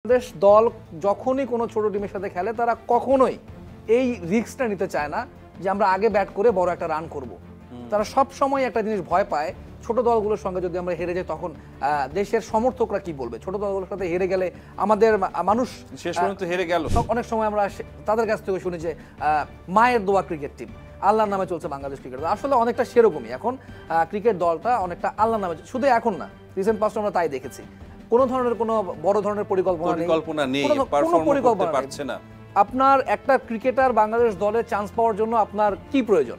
বাংলাদেশ দল যখনই কোনো ছোট টিমের সাথে খেলে তারা কখনোই এই রিস্কটা নিতে চায় না যে আমরা আগে ব্যাট করে বড় একটা রান করব। তারা সব সময় একটা জিনিস ভয় পায়, ছোট দলগুলোর সঙ্গে যদি আমরা হেরে যাই তখন দেশের সমর্থকরা কি বলবে, ছোট দলগুলোর সাথে হেরে গেলে আমাদের মানুষ শেষ পর্যন্ত হেরে গেল। অনেক সময় আমরা তাদের কাছ থেকে শুনি যে মায়ের দোয়া ক্রিকেট টিম, আল্লাহর নামে চলছে বাংলাদেশ ক্রিকেট। আসলে অনেকটা সেরকমই এখন ক্রিকেট দলটা অনেকটা আল্লাহর নামে, শুধু এখন না, রিসেন্ট পাস্ট আমরা তাই দেখেছি। কোনো ধরনের কোনো বড় ধরনের পরিকল্পনা নেই, পারফর্ম করতে পারছে না। আপনার একটা ক্রিকেটার বাংলাদেশ দলে চান্স পাওয়ার জন্য আপনার কি প্রয়োজন?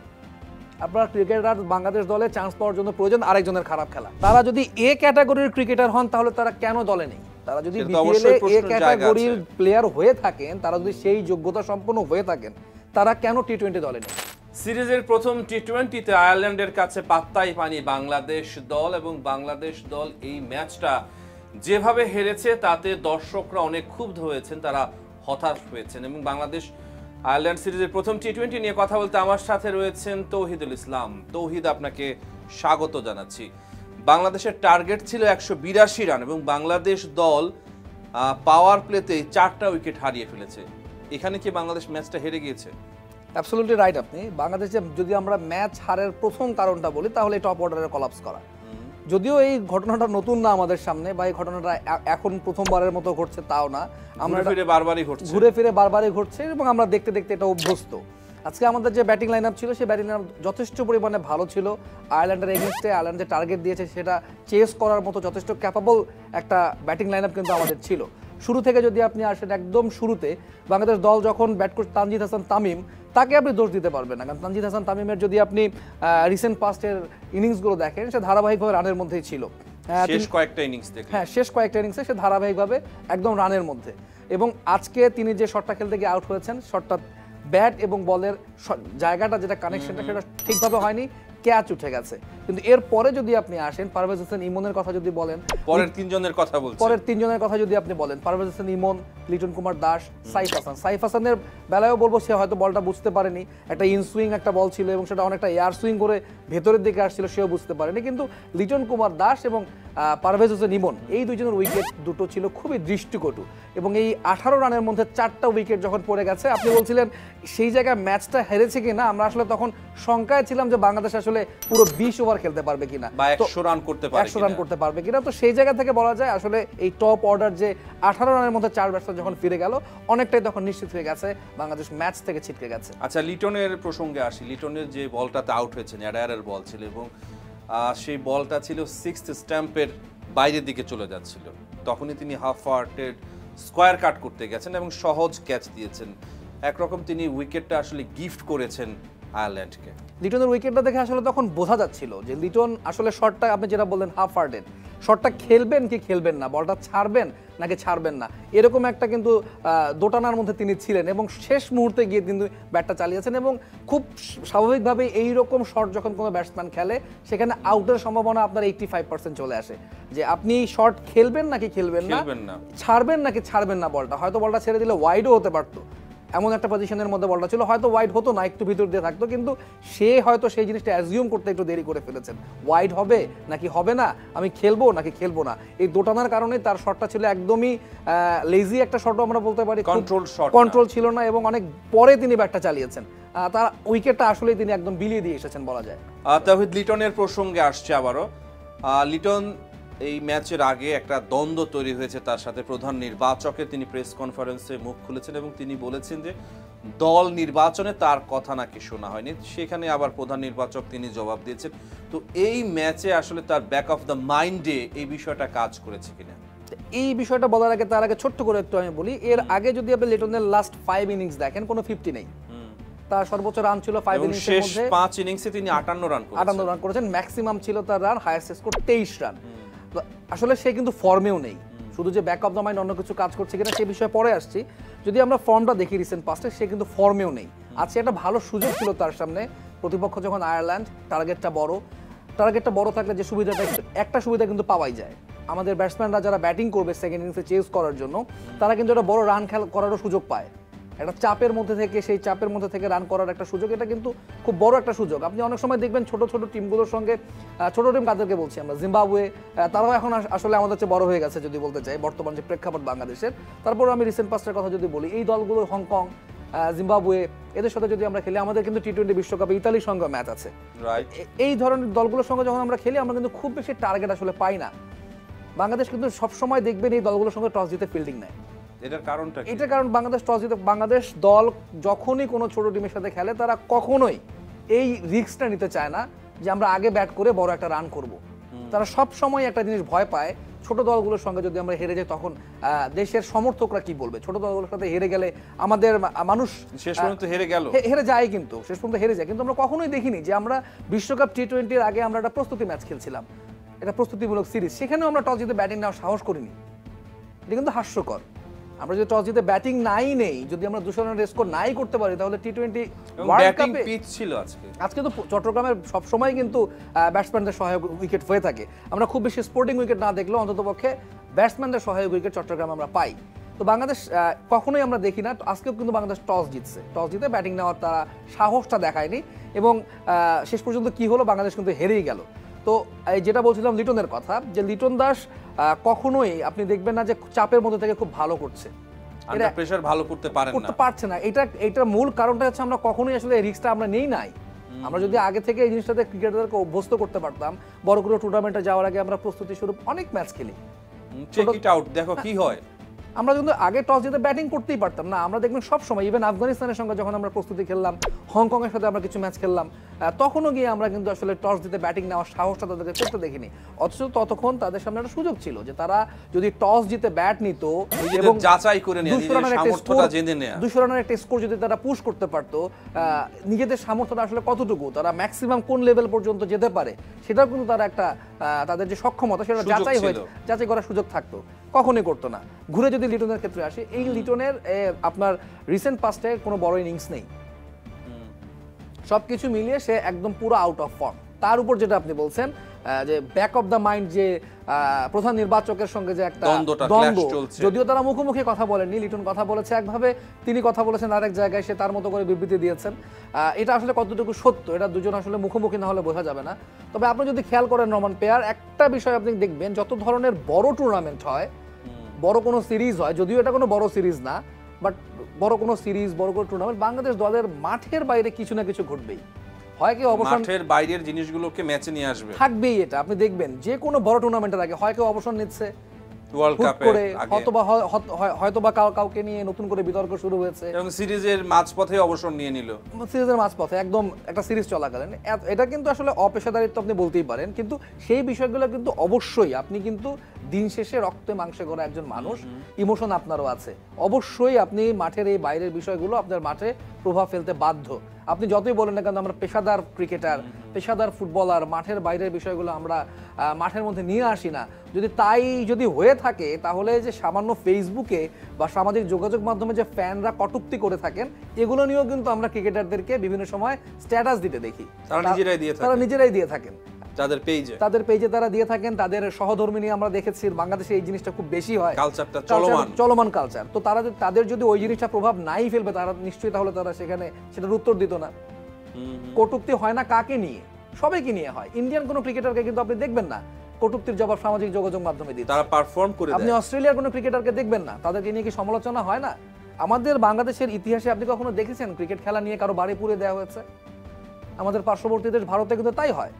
আপনার ক্রিকেটার বাংলাদেশ দলে চান্স পাওয়ার জন্য প্রয়োজন আরেকজনের খারাপ খেলা। তারা যদি এ ক্যাটাগরির ক্রিকেটার হন তাহলে তারা কেন দলে নেই? তারা যদি বিপিএলে এ ক্যাটাগরির প্লেয়ার হয়ে থাকেন, তারা যদি সেই যোগ্যতা সম্পন্ন হয়ে থাকেন, তারা কেন টি-20 দলে নেই? সিরিজের প্রথম টি-20তে আয়ারল্যান্ডের কাছে পাত্তাই পায়নি বাংলাদেশ দল, এবং বাংলাদেশ দল এই ম্যাচটা যেভাবে হেরেছে তাতে দর্শকরা অনেক ক্ষুব্ধ হয়েছেন, তারা হতাশ হয়েছেন। এবং বাংলাদেশ আয়ারল্যান্ড সিরিজের প্রথম টি-20 নিয়ে কথা বলতে আমার সাথে রয়েছেন তৌহিদুল ইসলাম। তৌহিদ, আপনাকে স্বাগত জানাচ্ছি। বাংলাদেশের টার্গেট ছিল 182 রান এবং বাংলাদেশ দল পাওয়ার প্লেতে 4টা উইকেট হারিয়ে ফেলেছে। এখানে কি বাংলাদেশ ম্যাচটা হেরে গিয়েছে? অ্যাবসলিউটলি রাইট আপনি। বাংলাদেশে যদি আমরা ম্যাচ হারের প্রথম কারণটা বলি তাহলে টপ অর্ডারের কলাপস করা। যদিও এই ঘটনাটা নতুন না আমাদের সামনে, বা এই ঘটনাটা এখন প্রথমবারের মতো ঘটছে তাও না, আমরা ঘুরে ফিরে বারবারই ঘটছে এবং আমরা দেখতে দেখতে এটা অভ্যস্ত। আজকে আমাদের যে ব্যাটিং লাইন আপ ছিল সেই ব্যাটিং লাইন আপ যথেষ্ট পরিমাণে ভালো ছিল। আয়ারল্যান্ডের এগেনস্টে আয়ারল্যান্ড যে টার্গেট দিয়েছে সেটা চেস করার মতো যথেষ্ট ক্যাপাবল একটা ব্যাটিং লাইন আপ কিন্তু আমাদের ছিল। শুরু থেকে যদি আপনি আসেন, একদম শুরুতে বাংলাদেশ দল যখন ব্যাট করছে তানজিদ হাসান তামিম, তাকে আপনি দোষ দিতে পারবেন না, কারণ তানজিদ হাসান তামিমের যদি আপনি রিসেন্ট পাস্টের ইনিংসগুলো দেখেন, সে ধারাবাহিকভাবে রানের মধ্যেই ছিল। শেষ কয়েকটা ইনিংসে সে ধারাবাহিকভাবে একদম রানের মধ্যে। এবং আজকে তিনি যে শটটা খেলতে গিয়ে আউট হয়েছেন, শটটা ব্যাট এবং বলের জায়গাটা যেটা কানেকশনটা সেটা ঠিকভাবে হয়নি, ক্যাচ উঠে গেছে। কিন্তু এর পরে যদি আপনি আসেন, পারভেজ হোসেন ইমনের কথা যদি বলেন, পরের তিনজনের কথা যদি আপনি বলেন, পারভেজ হোসেন ইমন, লিটন কুমার দাস, সাইফ হাসানের বেলায়ও বলবো সে হয়তো বলটা বুঝতে পারেনি, একটা ইনসুইং একটা বল ছিল এবং সেটা অনেকটা এয়ার সুইং করে ভেতরের দিকে আসছিল, সেও বুঝতে পারেনি। কিন্তু লিটন কুমার দাস এবং পারভেজ হোসেন ইমন এই দুইজনের উইকেট দুটো ছিল খুবই দৃষ্টিকটু। এবং এই 18 রানের মধ্যে 4টা উইকেট যখন পড়ে গেছে, আপনি বলছিলেন সেই জায়গায় ম্যাচটা হেরেছে কিনা, আমরা আসলে তখন শঙ্কায় ছিলাম যে বাংলাদেশ আসলে পুরো 20 ওভার খেলতে পারবে কিনা, 100 রান করতে পারবে কিনা। তো সেই জায়গা থেকে বলা যায় আসলে এই টপ অর্ডার যে 18 রানের মধ্যে 4 ব্যাটসম্যান যখন ফিরে গেল, অনেকটাই তখন নিশ্চিত হয়ে গেছে বাংলাদেশ ম্যাচ থেকে ছিটকে গেছে। আচ্ছা, লিটনের প্রসঙ্গে আসি। লিটনের যে বলটাতে আউট হয়েছে, অ্যাডায়ারের বল ছিল এবং সেই বলটা ছিল 6th স্ট্যাম্পের বাইরের দিকে চলে যাচ্ছিল। তখনই তিনি হাফ হার্টেড স্কোয়ার কাট করতে গেছেন এবং সহজ ক্যাচ দিয়েছেন। একরকম তিনি উইকেটটা আসলে গিফট করেছেন আয়ারল্যান্ডকে। লিটনের উইকেটটা দেখে আসলে তখন বোঝা যাচ্ছিল যে লিটন আসলে শটটা, আপনি যেটা বললেন হাফ হার্টেড, শটটা খেলবেন কি খেলবেন না, বলটা ছাড়বেন নাকি ছাড়বেন না, এরকম একটা কিন্তু দোটানার মধ্যে তিনি ছিলেন। এবং শেষ মুহূর্তে গিয়ে কিন্তু ব্যাটটা চালিয়েছেন এবং খুব স্বাভাবিকভাবে এইরকম শট যখন কোনো ব্যাটসম্যান খেলে সেখানে আউটের সম্ভাবনা আপনার 85% চলে আসে, যে আপনি শট খেলবেন নাকি খেলবেন না, ছাড়বেন নাকি ছাড়বেন না। বলটা ছেড়ে দিলে ওয়াইডও হতে পারতো, এমন একটা পজিশনের মধ্যে বলটা ছিল, হয়তো ওয়াইড হতো না, একটু ভিতর দিয়ে থাকতো, কিন্তু সে হয়তো সেই জিনিসটা অ্যাজিউম করতে একটু দেরি করে ফেলেছেন। ওয়াইড হবে নাকি হবে না, আমি খেলবো নাকি খেলবো না, এই দোটানার কারণে তার শটটা ছিল একদমই লেজি একটা শটও আমরা বলতে পারি, কন্ট্রোল ছিল না এবং অনেক পরে তিনি ব্যাটটা চালিয়েছেন। তার উইকেটটা আসলে তিনি একদম বিলিয়ে দিয়ে এসেছেন বলা যায়। তাহিদ, লিটনের প্রসঙ্গে আসছে আবারও। লিটন এই ম্যাচের আগে একটা দ্বন্দ্ব তৈরি হয়েছে তার সাথে প্রধান নির্বাচকের। তিনি প্রেস কনফারেন্সে মুখ খুলেছেন এবং তিনি বলেছেন যে দল নির্বাচনে তার কথা নাকি শোনা হয়নি। সেখানে আবার প্রধান নির্বাচক তিনি জবাব দিয়েছেন। তো এই ম্যাচে আসলে তার ব্যাক অফ দ্য মাইন্ডে এই বিষয়টা কাজ করেছে কিনা? এই বিষয়টা বলার আগে তার আগে ছোট্ট করে একটু আমি বলি, এর আগে যদি আপনি লিটনের লাস্ট 5 ইনিংস দেখেন, কোনো 50 নেই। তার সর্বোচ্চ রান ছিল 5 ইনিংসের মধ্যে, 5 ইনিংসে তিনি 58 রান করেছেন। ম্যাক্সিমাম ছিল তার রান, হাইয়েস্ট স্কোর 23 রান। আসলে সে কিন্তু ফর্মেও নেই, শুধু যে ব্যাক অফ দ্য মাইন্ড অন্য কিছু কাজ করছে কিনা সে বিষয়ে পরে আসছি। যদি আমরা ফর্মটা দেখি রিসেন্ট পাস্টে, সে কিন্তু ফর্মেও নেই। আজকে একটা ভালো সুযোগ ছিল তার সামনে, প্রতিপক্ষ যখন আয়ারল্যান্ড, টার্গেটটা বড় থাকলে যে সুবিধাটা, একটা সুবিধা কিন্তু পাওয়াই যায়। আমাদের ব্যাটসম্যানরা যারা ব্যাটিং করবে সেকেন্ড ইনিংসে চেস করার জন্য, তারা কিন্তু একটা বড় রান করারও সুযোগ পায়। একটা চাপের মধ্যে থেকে সেই চাপের মধ্যে থেকে রান করার একটা সুযোগ, এটা কিন্তু খুব বড় একটা সুযোগ। আপনি অনেক সময় দেখবেন ছোট ছোট টিমগুলোর সঙ্গে, ছোট টিম কাদেরকে বলছি আমরা, জিম্বাবুয়ে, তারাও এখন আসলে আমাদের চেয়ে বড় হয়ে গেছে যদি বলতে চাই বর্তমান যে প্রেক্ষাপট বাংলাদেশের। তারপর আমি রিসেন্ট পাস্টের কথা যদি বলি, এই দলগুলো হংকং, জিম্বাবুয়ে, এদের সাথে যদি আমরা খেলি, আমাদের কিন্তু টি-20 বিশ্বকাপে ইতালির সঙ্গে ম্যাচ আছে। এই ধরনের দলগুলোর সঙ্গে যখন আমরা খেলি, আমরা কিন্তু খুব বেশি টার্গেট আসলে পাই না। বাংলাদেশ কিন্তু সবসময় দেখবেন এই দলগুলোর সঙ্গে টস জিতে ফিল্ডিং নেয়। এটার কারণটা কি? এটার কারণ বাংলাদেশ টস জিতে, বাংলাদেশ দল যখনই কোনো ছোট টিমের সাথে খেলে, তারা কখনোই এই রিস্কটা নিতে চায় না যে আমরা আগে ব্যাট করে বড় একটা রান করব। তারা সব সময় একটা জিনিস ভয় পায়, ছোট দলগুলোর সঙ্গে যদি আমরা হেরে যাই তখন দেশের সমর্থকরা কি বলবে। ছোট দলগুলোর সাথে হেরে গেলে আমাদের মানুষ শেষ পর্যন্ত হেরে যায়, কিন্তু শেষ পর্যন্ত হেরে যায়। কিন্তু আমরা কখনোই দেখিনি যে আমরা বিশ্বকাপ টি-20-র আগে আমরা একটা প্রস্তুতি ম্যাচ খেলছিলাম, এটা প্রস্তুতিমূলক সিরিজ, সেখানেও আমরা টস জিতে ব্যাটিং নেওয়ার সাহস করিনি। এটা কিন্তু হাস্যকর। আমরা যদি টস জিতে ব্যাটিং নাই নেই, যদি আমরা 200 রানের স্কোর নাই করতে পারি, তাহলে টি-20 ওয়ার্ল্ড কাপে পিচ ছিল আজকে তো চট্টগ্রামের সবসময় কিন্তু ব্যাটসম্যানদের সহায়ক উইকেট হয়ে থাকে। আমরা খুব বেশি স্পোর্টিং উইকেট না দেখলেও অন্ততপক্ষে ব্যাটসম্যানদের সহায়ক উইকেট চট্টগ্রামে আমরা পাই। তো বাংলাদেশ কখনোই আমরা দেখি না, আজকেও কিন্তু বাংলাদেশ টস জিতছে, টস জিতে ব্যাটিং নেওয়ার তারা সাহসটা দেখায়নি এবং শেষ পর্যন্ত কি হলো, বাংলাদেশ কিন্তু হেরেই গেল। তো যেটা বলছিলাম লিটনের কথা, যে লিটন দাস কখনোই আপনি দেখবেন না যে চাপের মধ্যে থেকে খুব ভালো করছে, আন্ডার প্রেসার ভালো করতে পারছে না। এটার মূল কারণটা হচ্ছে আমরা কখনোই আসলে রিস্কটা আমরা নেই নাই। আমরা যদি আগে থেকে এই জিনিসটাতে ক্রিকেটারদেরকে অভ্যস্ত করতে পারতাম, বড় কোনো টুর্নামেন্টে যাওয়ার আগে আমরা প্রস্তুতি স্বরূপ অনেক ম্যাচ খেলি, চেক ইট আউট, দেখো কি হয়। আমরা কিন্তু আগে টস জিতে ব্যাটিং করতেই পারতাম না। আমরা দেখবেন সব সময়, ইভেন আফগানিস্তানের সঙ্গে যখন আমরা প্রস্তুতি খেললাম, হংকং এর সাথে আমরা কিছু ম্যাচ খেললাম, তখনও গিয়ে আমরা কিন্তু আসলে টস জিতে ব্যাটিং নেওয়ার সাহসটা তাদেরকে করতে দেখিনি। অথচ ততক্ষণ তাদের সামনে একটা সুযোগ ছিল যে তারা যদি টস জিতে ব্যাট নিত এবং যাচাই করে নেয়, নিজেদের সামর্থ্যটা জেনে নেয়, 200 রানের একটা স্কোর যদি তারা পুশ করতে পারতো, নিজেদের সামর্থ্যটা আসলে কতটুকু, তারা ম্যাক্সিমাম কোন লেভেল পর্যন্ত যেতে পারে, সেটাও কিন্তু তারা একটা তাদের যে সক্ষমতা সেটা যাচাই করার সুযোগ থাকতো, কখনোই করতো না। ঘুরে যদি লিটনের ক্ষেত্রে আসে, এই লিটনের আপনার রিসেন্ট পাস্টে কোনো বড় ইনিংস নেই, সবকিছু মিলিয়ে সে একদম পুরো আউট অফ ফর্ম। তার উপর যেটা আপনি বলছেন যে ব্যাক অফ দ্য মাইন্ড, যে প্রধান নির্বাচকের সঙ্গে যে একটা দ্বন্দ্ব, যদিও তারা মুখোমুখি কথা বলেননি, লিটন কথা বলেছে একভাবে, তিনি কথা বলেছেন আরেক জায়গায়, সে তার মতো করে বিবৃতি দিয়েছেন। এটা আসলে কতটুকু সত্য, এটা দুজন আসলে মুখোমুখি না হলে বোঝা যাবে না। তবে আপনি যদি খেয়াল করেন রহমান পেয়ার, একটা বিষয় আপনি দেখবেন, যত ধরনের বড় টুর্নামেন্ট হয়, বড় কোনো সিরিজ হয়, যদিও এটা কোনো বড় সিরিজ না, বাট বড় কোনো সিরিজ, বড় কোনো টুর্নামেন্ট, বাংলাদেশ দলের মাঠের বাইরে কিছু না কিছু ঘটবেই, হয় কেউ অবসর, মাঠের বাইরের জিনিসগুলোকে ম্যাচে নিয়ে আসবে, থাকবেই। এটা আপনি দেখবেন যে কোনো বড় টুর্নামেন্টের আগে হয় কেউ অবসর নিচ্ছে ওয়ার্ল্ড কাপের আগে, হয়তোবা কাউকে নিয়ে নতুন করে বিতর্ক শুরু হয়েছে, এবং সিরিজের মাঝপথে অবসর নিয়ে নিল, সিরিজের মাঝপথে একদম একটা সিরিজ চলাকালীন। এটা কিন্তু আসলে অপেশাদারিত্ব আপনি বলতেই পারেন, কিন্তু সেই বিষয়গুলো কিন্তু অবশ্যই, আপনি কিন্তু দিন শেষে রক্তে মাংসে করা একজন মানুষ, ইমোশন আপনারও আছে, অবশ্যই আপনি মাঠের এই বাইরের বিষয়গুলো আপনার মাঠে প্রভাব ফেলতে বাধ্য। আপনি যতই বলেন না কেন আমরা পেশাদার ক্রিকেটার, পেশাদার ফুটবলার, মাঠের বাইরের বিষয়গুলো আমরা মাঠের মধ্যে নিয়ে আসি না। যদি হয়ে থাকে, তাহলে যে সামান্য ফেসবুকে বা সামাজিক যোগাযোগ মাধ্যমে যে ফ্যানরা কটূক্তি করে থাকেন, এগুলো নিয়েও কিন্তু আমরা ক্রিকেটারদেরকে বিভিন্ন সময় স্ট্যাটাস দিতে দেখি, তারা নিজেরাই দিয়ে থাকেন, তাদের পেজে তারা দিয়ে থাকেন। তাদের সহধর্মী নিয়ে আমরা দেখেছি বাংলাদেশে এই জিনিসটা খুব বেশি হয়, কালচারটা চলমান কালচার। তো তাদের যদি ওই জিনিসটা প্রভাব নাই ফেলবে, তারা নিশ্চয়ই তাহলে তারা সেখানে সেটার উত্তর দিত না। কটূক্তি হয় না কাকে নিয়ে, সবাইকে নিয়ে হয়। ইন্ডিয়ান কোনো ক্রিকেটারকে কিন্তু আপনি দেখবেন না কটূক্তির জবাব সামাজিক যোগাযোগ মাধ্যমে দিতে, তারা পারফর্ম করে। আপনি অস্ট্রেলিয়ার কোনো ক্রিকেটারকে দেখবেন না, তাদেরকে নিয়ে কি সমালোচনা হয় না? আমাদের বাংলাদেশের ইতিহাসে আপনি কখনো দেখেছেন ক্রিকেট খেলা নিয়ে কারো বাড়ি পুড়ে দেওয়া হয়েছে? আমাদের পার্শ্ববর্তী দেশ ভারতে কিন্তু তাই হয়,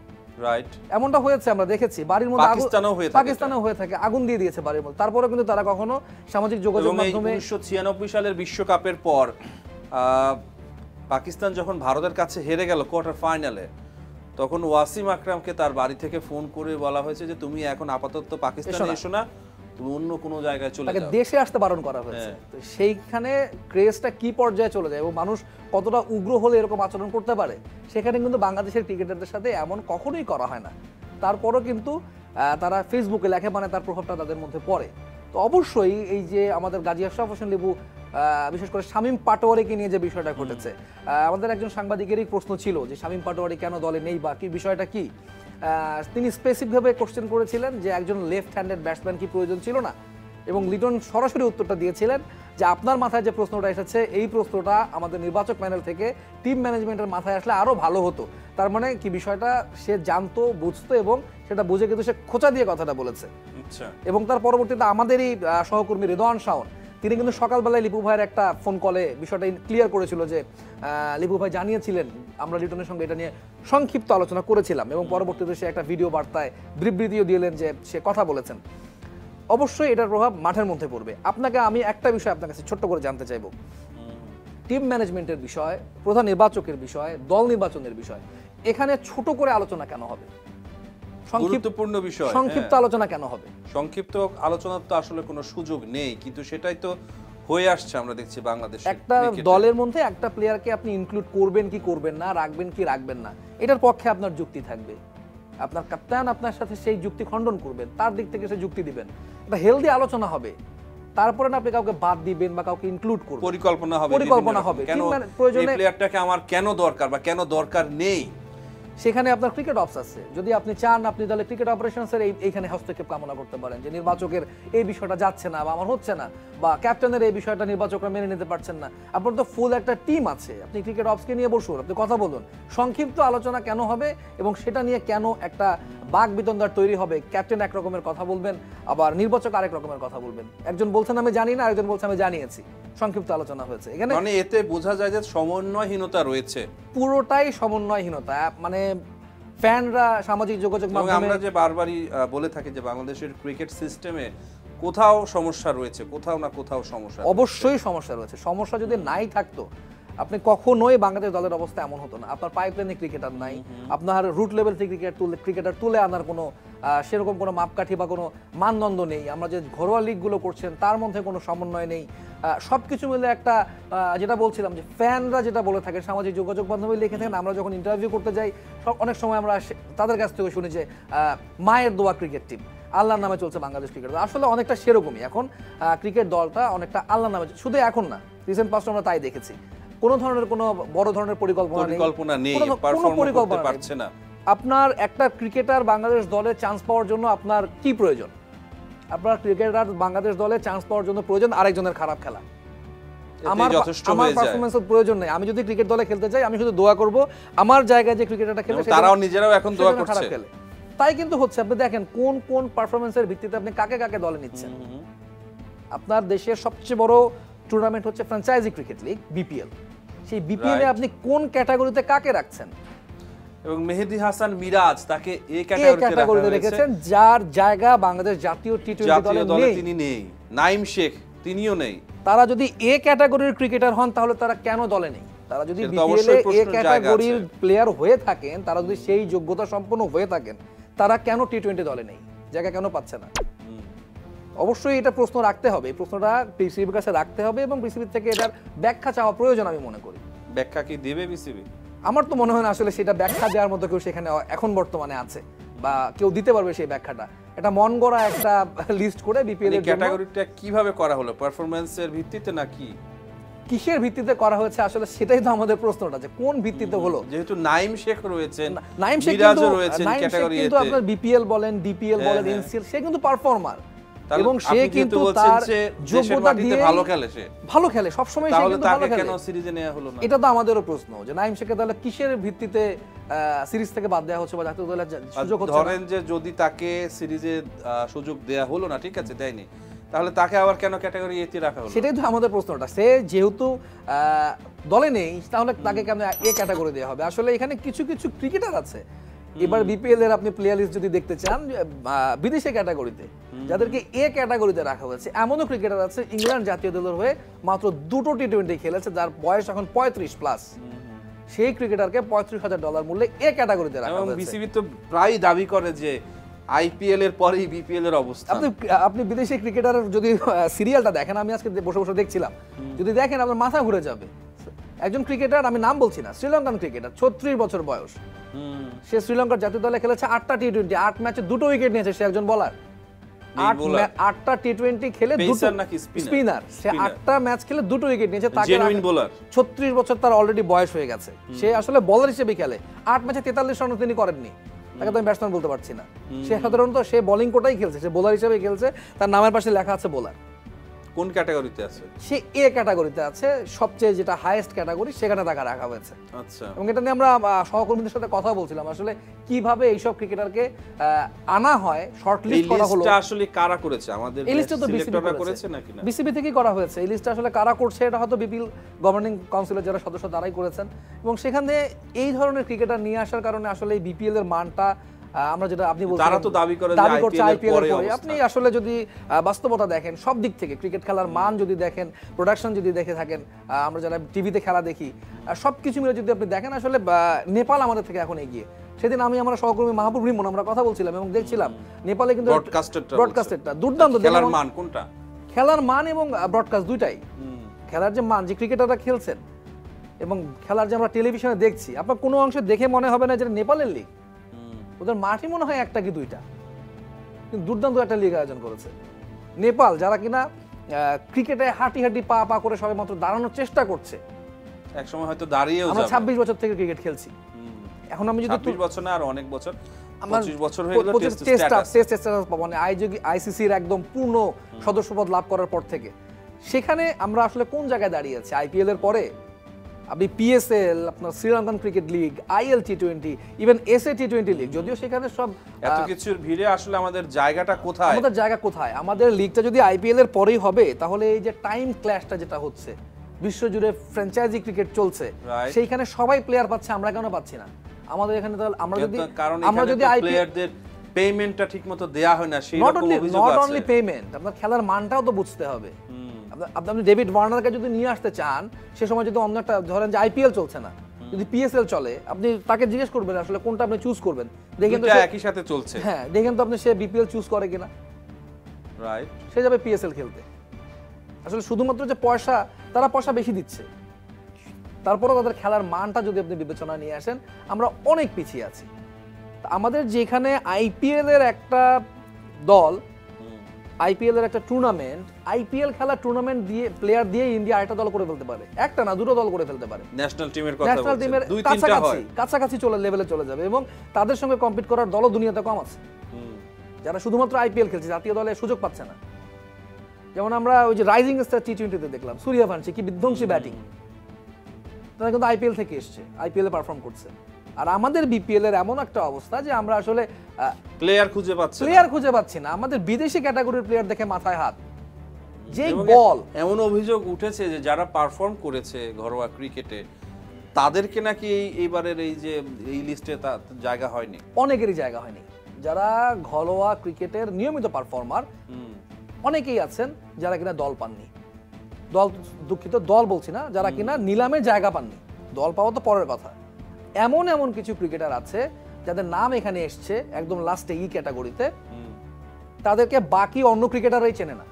রাইট? এমনটা হয়েছে, আমরা দেখেছি। বাড়ির মধ্যে পাকিস্তানেও হয়ে থাকে, আগুন দিয়ে দিয়েছে বাড়ির মধ্যে, তারপরে কিন্তু তারা কখনো সামাজিক যোগাযোগ মাধ্যমে। 1996 সালের বিশ্বকাপের পর পাকিস্তান যখন ভারতের কাছে হেরে গেল কোয়ার্টার ফাইনালে, তখন ওয়াসিম আকরামকে তার বাড়ি থেকে ফোন করে বলা হয়েছে যে তুমি এখন আপাতত পাকিস্তানে এসো না, তুমি অন্য কোনো জায়গায় চলে যাও, দেশে আসতে বারণ করা হয়েছে। তো সেইখানে ক্রেজটা কি পর্যায়ে চলে যায় এবং মানুষ কতটা উগ্র হলে এরকম আচরণ করতে পারে, সেখানে কিন্তু বাংলাদেশের ক্রিকেটারদের সাথে এমন কখনোই করা হয় না। তারপরও কিন্তু তারা ফেসবুকে লেখে, মানে তার প্রভাবটা তাদের মধ্যে পড়ে। তো অবশ্যই এই যে আমাদের গাজী আশরাফ হোসেন লিবু, বিশেষ করে শামীম পাটোয়ারিকে নিয়ে যে বিষয়টা ঘটেছে, আমাদের একজন সাংবাদিকেরই প্রশ্ন ছিল যে শামীম পাটোয়ারি কেন দলে নেই বা কি বিষয়টা কি। তিনি স্পেসিফিকভাবে কোশ্চেন করেছিলেন যে একজন লেফট হ্যান্ডেড ব্যাটসম্যান কি প্রয়োজন ছিল না, এবং লিটন সরাসরি উত্তরটা দিয়েছিলেন যে আপনার মাথায় যে প্রশ্নটা এসেছে এই প্রশ্নটা আমাদের নির্বাচক প্যানেল থেকে টিম ম্যানেজমেন্টের মাথায় আসলে আরো ভালো হতো। তার মানে কি বিষয়টা সে জানতো, বুঝতো এবং সেটা বুঝে কিন্তু সে খোঁচা দিয়ে কথাটা বলেছে। এবং তার পরবর্তীতে আমাদেরই সহকর্মী রেদওয়ান শাওন তিনি কিন্তু সকালবেলায় লিপু ভাইয়ের একটা ফোন কলে বিষয়টা ক্লিয়ার করেছিল যে লিপু ভাই জানিয়েছিলেন, আমরা লিটনের সঙ্গে এটা নিয়ে সংক্ষিপ্ত আলোচনা করেছিলাম এবং পরবর্তীতে সে একটা ভিডিও বার্তায় বিবৃতিও দিলেন যে সে কথা বলেছেন। অবশ্যই এটার প্রভাব মাঠের মধ্যে পড়বে। আপনাকে আমি একটা বিষয় আপনার কাছে ছোট্ট করে জানতে চাইবো, টিম ম্যানেজমেন্টের বিষয়, প্রধান নির্বাচকের বিষয়, দল নির্বাচনের বিষয়, এখানে ছোট করে আলোচনা কেন হবে? গুরুত্বপূর্ণ বিষয়, সংক্ষিপ্ত আলোচনা কেন হবে? সংক্ষিপ্ত আলোচনার তো আসলে কোনো সুযোগ নেই, কিন্তু সেটাই তো হয়ে আসছে। আমরা দেখছি বাংলাদেশে একটা দলের মধ্যে একটা প্লেয়ারকে আপনি ইনক্লুড করবেন কি করবেন না, রাখবেন কি রাখবেন না, এটার পক্ষে আপনার যুক্তি থাকবে। আপনার ক্যাপ্টেন আপনার সাথে সেই যুক্তি খণ্ডন করবেন, তার দিক থেকে সে যুক্তি দিবেন, একটা হেলদি আলোচনা হবে। তারপরে না আপনি কাউকে বাদ দিবেন বা কাউকে ইনক্লুড করবেন, পরিকল্পনা হবে কেন প্রয়োজনে প্লেয়ারটাকে আমার কেন দরকার বা কেন দরকার নেই। সেখানে আপনার ক্রিকেট অপস আছে, যদি আপনি চান আপনি তাহলে ক্রিকেট অপারেশনসের এইখানে হস্তক্ষেপ কামনা করতে পারেন যে নির্বাচকের এই বিষয়টা যাচ্ছে না বা আমার হচ্ছে না, বা ক্যাপ্টেনের এই বিষয়টা নির্বাচকরা মেনে নিতে পারছেন না। আপনার তো ফুল একটা টিম আছে, আপনি ক্রিকেট অপসকে নিয়ে বসুন, আপনি কথা বলুন। সংক্ষিপ্ত আলোচনা কেন হবে এবং সেটা নিয়ে কেন একটা বাক বিতণ্ডার তৈরি হবে? ক্যাপ্টেন এক রকমের কথা বলবেন, আবার নির্বাচক আরেক রকমের কথা বলবেন। একজন বলছেন আমি জানি না, আরেকজন বলছে আমি জানিয়েছি। সংক্ষিপ্ত আলোচনা হয়েছে এখানে, মানে এতে বোঝা যায় যে সমন্বয়হীনতা রয়েছে, পুরোটাই সমন্বয়হীনতা। মানে ফ্যানরা সামাজিক যোগাযোগ মাধ্যমে, আমরা যে বারবারই বলে থাকি যে বাংলাদেশের ক্রিকেট সিস্টেমে কোথাও সমস্যা রয়েছে, কোথাও না কোথাও সমস্যা, অবশ্যই সমস্যা রয়েছে। সমস্যা যদি নাই থাকতো আপনি কখনোই বাংলাদেশ দলের অবস্থা এমন হতো না। আপনার পাইপলাইনে ক্রিকেটার নাই, আপনার রুট লেভেল থেকে ক্রিকেটার তুলে আনার কোনো সেরকম কোনো মাপকাঠি বা কোনো মানদণ্ড নেই। আমরা যে ঘরোয়া লিগগুলো করছেন তার মধ্যে কোনো সমন্বয় নেই। সবকিছু মিলে একটা যেটা বলছিলাম যে ফ্যানরা যেটা বলে থাকেন, সামাজিক যোগাযোগ মাধ্যমে লিখে থাকেন, আমরা যখন ইন্টারভিউ করতে যাই অনেক সময় আমরা তাদের কাছ থেকে শুনি যে মায়ের দোয়া ক্রিকেট টিম, আল্লাহর নামে চলছে বাংলাদেশ ক্রিকেট। আসলে অনেকটা সেরকমই এখন ক্রিকেট দলটা অনেকটা আল্লাহর নামে, শুধু এখন না, রিসেন্ট পাস্ট আমরা তাই দেখেছি। কোনো ধরনের কোনো বড় ধরনের পরিকল্পনা নেই, কোনো পরিকল্পনা পারছে না। আপনার একটা ক্রিকেটার বাংলাদেশ দলে চান্স পাওয়ার জন্য আপনার কি প্রয়োজন? আপনার ক্রিকেটার বাংলাদেশ দলে চান্স পাওয়ার জন্য প্রয়োজন আরেকজনের খারাপ খেলা। আমার পারফরম্যান্সের প্রয়োজন নেই। আমি যদি ক্রিকেট দলে খেলতে চাই আমি শুধু দোয়া করব আমার জায়গায় যে ক্রিকেটারটা খেলে তারাও নিজেরাও এখন দোয়া করছে। তাই কিন্তু হচ্ছে। আপনি দেখেন কোন কোন পারফরম্যান্সের ভিত্তিতে আপনি কাকে কাকে দলে নিচ্ছেন। আপনার দেশের সবচেয়ে বড় টুর্নামেন্ট হচ্ছে ফ্র্যাঞ্চাইজি ক্রিকেট লিগ, বিপিএল। সেই বিপিএলে আপনি কোন ক্যাটাগরিতে কাকে রাখছেন? এবং মেহেদী হাসান মিরাজ তাকে এই ক্যাটাগরিতে রেখেছেন, যার জায়গা বাংলাদেশ জাতীয় টি-20 দলে তিনি নেই। নাইম শেখ তিনিও নেই। তারা যদি এ ক্যাটাগরির ক্রিকেটার হন তাহলে তারা কেন দলে নেই? তারা যদি বিপিএলে এ ক্যাটাগরির প্লেয়ার হয়ে থাকেন, তারা যদি সেই যোগ্যতা সম্পন্ন হয়ে থাকেন, তারা কেন টি-20 দলে নেই? জায়গা কেন পাচ্ছে না? অবশ্যই এটা প্রশ্ন রাখতে হবে, এই প্রশ্নটা বিসিবির কাছে রাখতে হবে এবং বিসিবির থেকে এটার ব্যাখ্যা চাওয়া প্রয়োজন আমি মনে করি। ব্যাখ্যা কি দেবে বিসিবি? আমার তো মনে হয় না আসলে সেটা ব্যাখ্যা দেওয়ার মতো কেউ সেখানে এখন বর্তমানে আছে বা কেউ দিতে পারবে সেই ব্যাখ্যাটা। এটা মন গড়া একটা লিস্ট করে বিপিএল এর ক্যাটাগরিটা কিভাবে করা হলো? পারফরম্যান্সের ভিত্তিতে নাকি কিসের ভিত্তিতে করা হয়েছে? আসলে সেটাই তো আমাদের প্রশ্নটা, যে কোন ভিত্তিতে হলো। যেহেতু নাইম শেখ রয়েছেন, নাইম শেখ মিরাজও রয়েছেন ক্যাটাগরিতে, কিন্তু আপনার বিপিএল বলেন, ডিপিএল বলেন, এনসিএল, সে কিন্তু পারফর্মার এবং সে কিন্তু তার যোগ্যতা দিয়ে ভালো খেলে সব সময়। সে কিন্তু ভালো খেলে, কেন সিরিজে নেওয়া হলো না? এটা তো আমাদেরও প্রশ্ন যে নাইম শেখকে তাহলে কিসের ভিত্তিতে সিরিজ থেকে বাদ দেওয়া হচ্ছে বা জাতীয় দলে সুযোগ হচ্ছে? ধরেন যে যদি তাকে সিরিজে সুযোগ দেয়া হলো না, ঠিক আছে দেয়নি, তাহলে তাকে আবার কেন ক্যাটাগরি এতে রাখা হলো? সেটাই তো আমাদের প্রশ্নটা। সে যেহেতু দলে নেই তাহলে তাকে কেন এ ক্যাটাগরি দেওয়া হবে? আসলে এখানে কিছু কিছু ক্রিকেটার আছে, এবার বিপিএল এর আপনি প্লেয়ার লিস্ট যদি দেখতে চান বিদেশি ক্যাটাগরিতে যাদেরকে এ ক্যাটাগরিতে রাখা হয়েছে, এমনও ক্রিকেটার আছে ইংল্যান্ড জাতীয় দলের হয়ে মাত্র 2টো টি-20 খেলেছে, যার বয়স এখন 35+। সেই ক্রিকেটারকে $35,000 মূল্যে এ ক্যাটাগরিতে রাখা হয়েছে। বিসিবি তো প্রায় দাবি করে যে আইপিএল এর পরেই বিপিএল এর অবস্থা। আপনি বিদেশি ক্রিকেটারের যদি সিরিয়ালটা দেখেন, আমি আজকে বসে বসে দেখছিলাম, যদি দেখেন আপনার মাথা ঘুরে যাবে। একজন ক্রিকেটার, আমি নাম বলছি না, শ্রীলঙ্কান ক্রিকেটার, 36 বছর বয়স, সে শ্রীলঙ্কার জাতীয় দলে খেলেছে 8টা টি-20, 8 ম্যাচে 2টো উইকেট নিয়েছে। সে একজন বোলার, 8টা টি-20 খেলে স্পিনার, সে 8টা ম্যাচ খেলে 2টো উইকেট নিয়েছে। তাকে 36 বছর তার অলরেডি বয়স হয়ে গেছে, সে আসলে বোলার হিসেবে খেলে। 8 ম্যাচে 43 রান তিনি করেননি। তাকে তো আমি ব্যাটসম্যান বলতে পারছি না। সে সাধারণত সে বোলিং কোটাই খেলছে, সে বোলার হিসেবে খেলছে, তার নামের পাশে লেখা আছে বোলার। কোন ক্যাটাগরিতে আছে? সে এ ক্যাটাগরিতে আছে, সবচেয়ে যেটা হাইয়েস্ট ক্যাটাগরি, সেখানে তাকে রাখা হয়েছে। আচ্ছা, এবং এটা নিয়ে আমরা সহকর্মীদের সাথে কথা বলছিলাম, আসলে কিভাবে এইসব ক্রিকেটারকে আনা হয়, শর্ট লিস্ট করা হলো। লিস্টটা আসলে কারা করেছে? আমাদের এই লিস্টটা তো সিলেক্টররা করেছে নাকি না? বিসিবি থেকেই করা হয়েছে। এই লিস্টটা আসলে কারা করছে এটা হয়তো বিপিএল গভর্নিং কাউন্সিলের যারা সদস্য তারাই করেছেন, এবং সেখানে এই ধরনের ক্রিকেটার নিয়ে আসার কারণে আসলে এই বিপিএল এর মানটা আমরা যেটা আপনি বলছেন তারা তো দাবি করে যে আইপিএল এর পরে আপনি আসলে যদি বাস্তবতা দেখেন, সব দিক থেকে ক্রিকেট খেলার মান যদি দেখেন, প্রোডাকশন যদি দেখে থাকেন, আমরা যারা টিভিতে খেলা দেখি, সবকিছু মিলে যদি আপনি দেখেন, আসলে নেপাল আমাদের থেকে এখন এগিয়ে। সেদিন আমি আমার সহকর্মী মাহবুব রিমন আমরা কথা বলছিলাম এবং দেখছিলাম নেপালে কিন্তু ব্রডকাস্টেরটা দুর্দান্ত। খেলার মান কোনটা? খেলার মান এবং ব্রডকাস্ট দুইটাই। খেলার যে মান, যে ক্রিকেটাররা খেলছেন এবং খেলার যে আমরা টেলিভিশনে দেখছি, আপনার কোনো অংশে দেখে মনে হবে না যে নেপালের লিগ, ওদের মাঠই মনে হয় একটা কি দুইটা, কিন্তু দুর্দান্ত একটা লিগ আয়োজন করেছে নেপাল, যারা কিনা ক্রিকেটে হাঁটি হাঁটি পা পা করে সবে মাত্র দাঁড়ানোর চেষ্টা করছে। একসময় হয়তো দাঁড়িয়েও যাবে। আমরা 26 বছর থেকে ক্রিকেট খেলছি, এখন আমি যদি 26 বছর না আর অনেক বছর, 25 বছর হয়ে গেল টেস্ট স্ট্যাটাস পাবো, মানে আইসিসির একদম পূর্ণ সদস্যপদ লাভ করার পর থেকে। সেখানে আমরা আসলে কোন জায়গায় দাঁড়িয়ে আছি? আইপিএল এর পরে আপনি পিএসএল, আপনার Sri Lankan cricket league, IL T20, even SA T20 league, যদিও সেখানে সব এত কিছুর ভিড়ে আসলে আমাদের জায়গাটা কোথায়? আমাদের জায়গা কোথায়? আমাদের লিগটা যদি আইপিএল এর পরেই হবে, তাহলে এই যে টাইম ক্ল্যাশটা যেটা হচ্ছে, বিশ্বজুড়ে ফ্র্যাঞ্চাইজি ক্রিকেট চলছে, সেইখানে সবাই প্লেয়ার পাচ্ছে, আমরা কেন পাচ্ছি না? আমাদের এখানে তাহলে আমরা যদি প্লেয়ারদের পেমেন্টটা ঠিকমতো দেয়া হয় না, সেই রকম অভিযোগ আছে। নট অনলি পেমেন্ট, আপনার খেলার মানটাও তো বুঝতে হবে। আপনি ডেভিড ওয়ার্নারকে যদি নিয়ে আসতে চান, সে সময় যদি অন্য একটা, ধরেন যে আইপিএল চলছে না, যদি পিএসএল চলে, আপনি তাকে জিজ্ঞেস করবেন আসলে কোনটা আপনি চুজ করবেন, দেখেন তো একই সাথে চলছে। হ্যাঁ, দেখেন তো আপনি সে বিপিএল চুজ করে কিনা, রাইট, সে যাবে পিএসএল খেলতে। আসলে শুধুমাত্র যে পয়সা, তারা পয়সা বেশি দিচ্ছে, তারপরে তাদের খেলার মানটা যদি আপনি বিবেচনা নিয়ে আসেন, আমরা অনেক পিছিয়ে আছি। আমাদের যেখানে আইপিএল এর একটা দল, আইপিএল এর একটা টুর্নামেন্ট, আইপিএল খেলা টুর্নামেন্ট দিয়ে প্লেয়ার দিয়ে ইন্ডিয়া আরেকটা দল করে ফেলতে পারে, একটা না দুটো দল করে ফেলতে পারে। ন্যাশনাল টিমের কথা বলছেন, 2-3টা হয়, কাছাকাছি লেভেলে চলে যাবে, এবং তাদের সঙ্গে কম্পিট করার দলও দুনিয়াতে কম আছে যারা শুধুমাত্র আইপিএল খেলছে, জাতীয় দলে সুযোগ পাচ্ছে না। যেমন আমরা ওই যে রাইজিং স্টার টি20তে দেখলাম সূর্যবংশী কি বিধ্বংসী ব্যাটিং, তারা কিন্তু আইপিএল থেকে এসছে, আইপিএল এ পারফর্ম করছে। আর আমাদের বিপিএল এর এমন একটা অবস্থা যে আমরা আসলে প্লেয়ার খুঁজে পাচ্ছি না। আমাদের বিদেশি ক্যাটাগরির প্লেয়ার দেখে মাথায় হাত, যে বল। এমন অভিযোগ উঠেছে যে যারা পারফর্ম করেছে ঘরোয়া ক্রিকেটে, তাদেরকে নাকি এইবারের এই যে এই লিস্টে জায়গা হয়নি, অনেকেরই জায়গা হয়নি। যারা ঘরোয়া ক্রিকেটের নিয়মিত পারফর্মার অনেকেই আছেন যারা কিনা দল পাননি, দল বলছি না, যারা কিনা নিলামে জায়গা পাননি। দল পাওয়া তো পরের কথা। এমন কিছু ক্রিকেটার আছে যাদের নাম এখানে এসছে একদম লাস্টে ই ক্যাটাগরিতে, তাদেরকে বাকি অন্য ক্রিকেটাররাই চেনে না।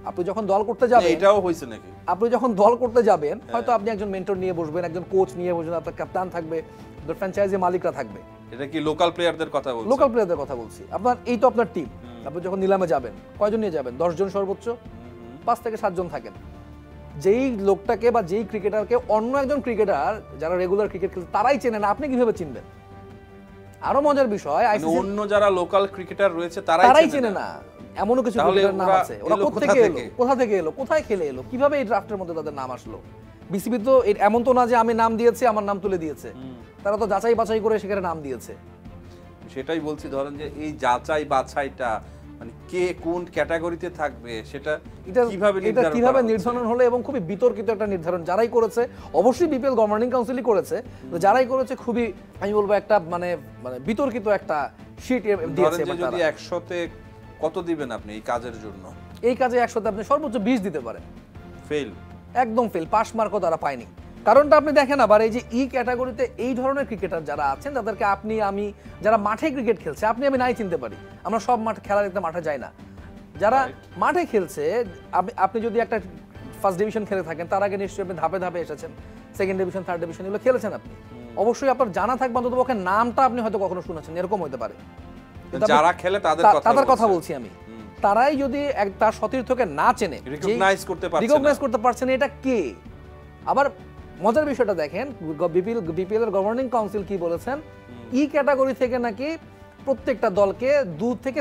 আপনি যখন দল করতে যাবেন, এটাও হইছে নাকি, আপনি যখন দল করতে যাবেন, হয়তো আপনি একজন মেন্টর নিয়ে বসবেন, একজন কোচ নিয়ে বসবেন, আপনার ক্যাপ্টেন থাকবে, আপনার ফ্র্যাঞ্চাইজি মালিকরা থাকবে। এটা কি লোকাল প্লেয়ারদের কথা বলছি? লোকাল প্লেয়ারদের কথা বলছি। আপনার এই তো আপনার টিম, আপনি যখন নিলামে যাবেন, কয়জন নিয়ে যাবেন? 10 জন সর্বোচ্চ, 5 থেকে 7 জন থাকেন। যেই লোকটাকে বা যেই ক্রিকেটারকে অন্য একজন ক্রিকেটার যারা রেগুলার ক্রিকেট খেলছে তারাই চেনে না, আপনি কিভাবে চিনবেন? আরো মজার বিষয়, অন্য যারা লোকাল ক্রিকেটার রয়েছে তারাই চেনে না। এমনও কিছু ক্রিকেটার নাম আছে, ওরা কোথা থেকে এলো, কোথায় খেলে এলো, কিভাবে এই ড্রাফটের মধ্যে তাদের নাম আসলো? বিসিবি তো এমন তো না যে আমি নাম দিয়েছি আমার নাম তুলে দিয়েছে, তারা তো যাচাই বাছাই করে সেখানে নাম দিয়েছে। সেটাই বলছি, ধরেন যে এই যাচাই বাছাইটা মানে কে কোন ক্যাটাগরিতে থাকবে সেটা কিভাবে নির্ধারণ হলো, এবং খুবই বিতর্কিত একটা নির্ধারণ যারাই করেছে, অবশ্যই বিপিএল গভর্নিং কাউন্সিলই করেছে, যারাই করেছে খুবই, আমি বলবো একটা মানে বিতর্কিত একটা শীট দিয়েছে। যদি 100তে কত দিবেন আপনি এই কাজের জন্য? এই কাজে 100তে আপনি সর্বোচ্চ 20 দিতে পারেন। ফেল, একদম ফেল, পাস মার্কও তারা পায়নি। কারণটা আপনি দেখেন, আবার এই যে ই ক্যাটাগরিতে এই ধরনের ক্রিকেটার যারা আছেন, তাদেরকে আপনি আমি যারা মাঠে ক্রিকেট খেলছে, আপনি আমি নাই চিনতে পারি। আমরা সব খেলা দেখতে মাঠে যাই না। যারা মাঠে খেলছে, আপনি যদি একটা ফার্স্ট ডিভিশন খেলে থাকেন, তার আগে নিশ্চয়ই আপনি ধাপে ধাপে এসেছেন, সেকেন্ড ডিভিশন, থার্ড ডিভিশন এগুলো খেলেছেন আপনি, অবশ্যই আপনার জানা থাকবে অন্তত পক্ষে নামটা আপনি হয়তো কখনো শুনেছেন, এরকম হতে পারে। যারা খেলে তাদের কথা বলছি আমি। তারাই যদি তার সতীর্থকে না চেনে, রিকগনাইজ করতে পারছেন এটা কে। আবার মজার বিষয়টা দেখেন, বিপিএল এর গভর্নিং কাউন্সিল কি বলেছেন, ই ক্যাটাগরি থেকে নাকি প্রত্যেকটা দলকে 2 থেকে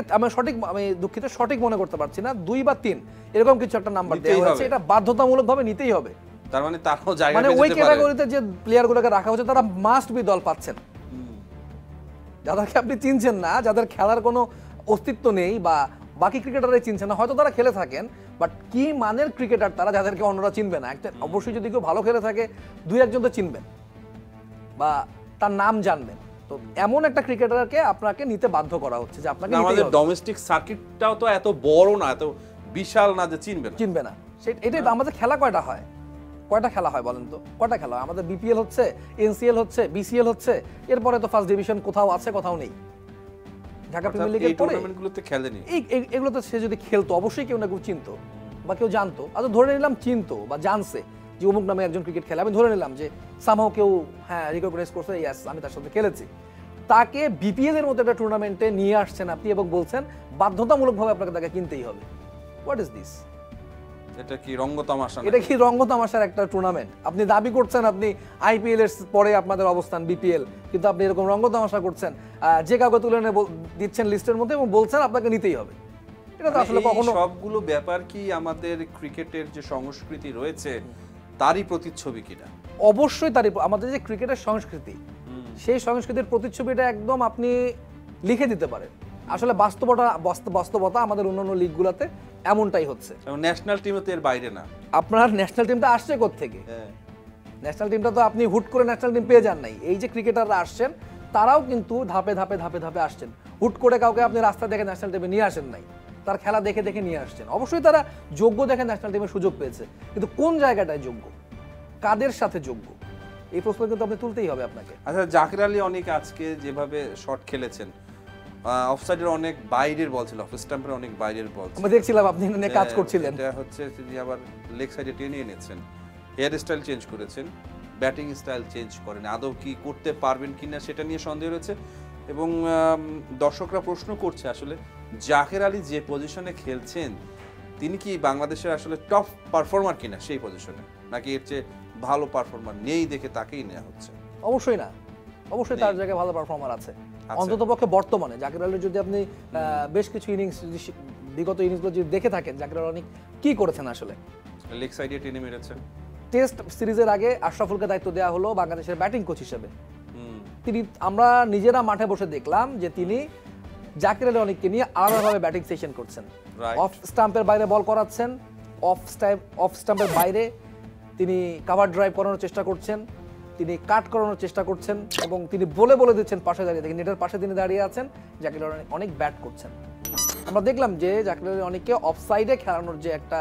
আমি দুঃখিত সঠিক মনে করতে পারছি না, 2 বা 3 এরকম কিছু একটা নাম্বার দেওয়া হয়েছে, এটা বাধ্যতামূলকভাবে নিতেই হবে। তার মানে তারও জায়গা মানে ওই ক্যাটাগরিতে যে প্লেয়ারগুলোকে রাখা হচ্ছে তারা মাস্ট বি দল পাচ্ছেন, যাদেরকে আপনি চিনছেন না, যাদের খেলার কোনো অস্তিত্ব নেই বা বাকি ক্রিকেটাররাই চিনছেন না, হয়তো তারা খেলে থাকেন, বাট কি মানের ক্রিকেটার তারা যাদেরকে অন্যরা চিনবে না। একটা অবশ্যই যদি কেউ ভালো খেলে থাকে 2-1 তো চিনবেন বা তার নাম জানবেন, তো এমন একটা ক্রিকেটারকে আপনাকে নিতে বাধ্য করা হচ্ছে যে আপনাকে আমাদের ডোমেস্টিক সার্কিটটাও তো এত বড় না, এত বিশাল না যে চিনবে না। এটাই তো আমাদের খেলা কয়টা হয় বলেন তো, কয়টা খেলা হয় আমাদের? বিপিএল হচ্ছে, এনসিএল হচ্ছে, বিসিএল হচ্ছে, এরপরে তো ফার্স্ট ডিভিশন কোথাও আছে কোথাও নেই। ঢাকা প্রিমিয়ার লিগের পরে টুর্নামেন্টগুলোতে খেলেনি, এগুলোতে সে যদি খেলতো অবশ্যই কেউ না কেউ চিনতো বা কেউ জানতো। আচ্ছা ধরে নিলাম চিনতো বা জানছে যে অমুক নামে একজন ক্রিকেট খেলে, আমি ধরে নিলাম যে সামহাও কেউ রিকগনাইজ করছে, ইয়েস আমি তার সাথে খেলেছি, তাকে বিপিএল এর মতো একটা টুর্নামেন্টে নিয়ে আসছেন আপনি এবং বলছেন বাধ্যতামূলকভাবে আপনাকে তাকে কিনতেই হবে। What is this? এটা কি রঙ্গতামাশা? এটা কি রঙ্গতামাশার একটা টুর্নামেন্ট? আপনি দাবি করছেন আপনি আইপিএল এর পরে আপনাদের অবস্থান বিপিএল, কিন্তু আপনি এরকম রঙ্গতামাশা করছেন, যে কাউকে তুলে এনে দিচ্ছেন লিস্টের মধ্যে এবং বলছেন আপনাকে নিতেই হবে। এটা তো আসলে কখনো সবগুলো ব্যাপার কি আমাদের ক্রিকেটের যে সংস্কৃতি রয়েছে তারই প্রতিচ্ছবি কিনা? অবশ্যই তারই, আমাদের যে ক্রিকেটের সংস্কৃতি সেই সংস্কৃতির প্রতিচ্ছবিটা একদম আপনি লিখে দিতে পারেন। আসলে বাস্তবতা আমাদের অন্যান্য লিগগুলোতে এমনটাই হচ্ছে। ন্যাশনাল টিমে তো এর বাইরে না। আপনার ন্যাশনাল টিমটা আসছে কোত্থেকে? ন্যাশনাল টিমটা তো আপনি হুট করে ন্যাশনাল টিম পেয়ে যান নাই। এই যে ক্রিকেটাররা আসছেন তারাও কিন্তু ধাপে ধাপে আসছেন। হুট করে কাউকে আপনি রাস্তা দেখে ন্যাশনাল টিমে নিয়ে আসেন নাই, তার খেলা দেখে দেখে নিয়ে আসছেন। অবশ্যই তারা যোগ্য দেখে ন্যাশনাল টিমের সুযোগ পেয়েছে, কিন্তু কোন জায়গাটায় যোগ্য, কাদের সাথে যোগ্য, এই প্রশ্ন কিন্তু আপনি তুলতেই হবে আপনাকে। আচ্ছা জাকির আলী অনেক আজকে যেভাবে শট খেলেছেন, অফসাইডের অনেক বাইরের বল ছিল, অফ স্টাম্পের অনেক বাইরের বল ছিল, আমি দেখছিলাম আপনি এখানে কাজ করছিলেন। এটা হচ্ছে তিনি আবার লেগ সাইডে টেনে এনেছেন, হেয়ার স্টাইল চেঞ্জ করেছেন, ব্যাটিং স্টাইল চেঞ্জ করেন। আদৌ কি করতে পারবেন কিনা সেটা নিয়ে সন্দেহ রয়েছে এবং দর্শকরা প্রশ্ন করছে আসলে জাকির আলী যে পজিশনে খেলছেন তিনি কি বাংলাদেশের আসলে টপ পারফর্মার কিনা সেই পজিশনে, নাকি এর চেয়ে ভালো পারফর্মার নেই দেখে তাকেই নেওয়া হচ্ছে? অবশ্যই না, অবশ্যই তার জায়গায় ভালো পারফর্মার আছে। অন্ততপক্ষে বর্তমানে জাকির আলীর যদি আপনি বেশ কিছু ইনিংস, বিগত ইনিংসগুলো যদি দেখে থাকেন, জাকির আলী কি করেছেন আসলে। লেগ সাইডে টেনে মেরেছেন। টেস্ট সিরিজের আগে আশরাফুলকে দায়িত্ব দেওয়া হলো বাংলাদেশের ব্যাটিং কোচ হিসেবে। আমরা নিজেরা মাঠে বসে দেখলাম যে তিনি জাকির আলী অনেককে নিয়ে আলাদাভাবে ব্যাটিং সেশন করছেন, অফ স্টাম্পের বাইরে বল করাচ্ছেন, অফ স্টাম্পের বাইরে তিনি কাভার ড্রাইভ করানোর চেষ্টা করছেন, তিনি কাট করানোর চেষ্টা করছেন এবং তিনি বলে দিচ্ছেন পাশে দাঁড়িয়ে দেখেন নেটের পাশে তিনি দাঁড়িয়ে আছেন, জাকির আলী অনেক ব্যাট করছেন। আমরা দেখলাম যে জাকির আলী অনেককে অফসাইডে খেলানোর যে একটা,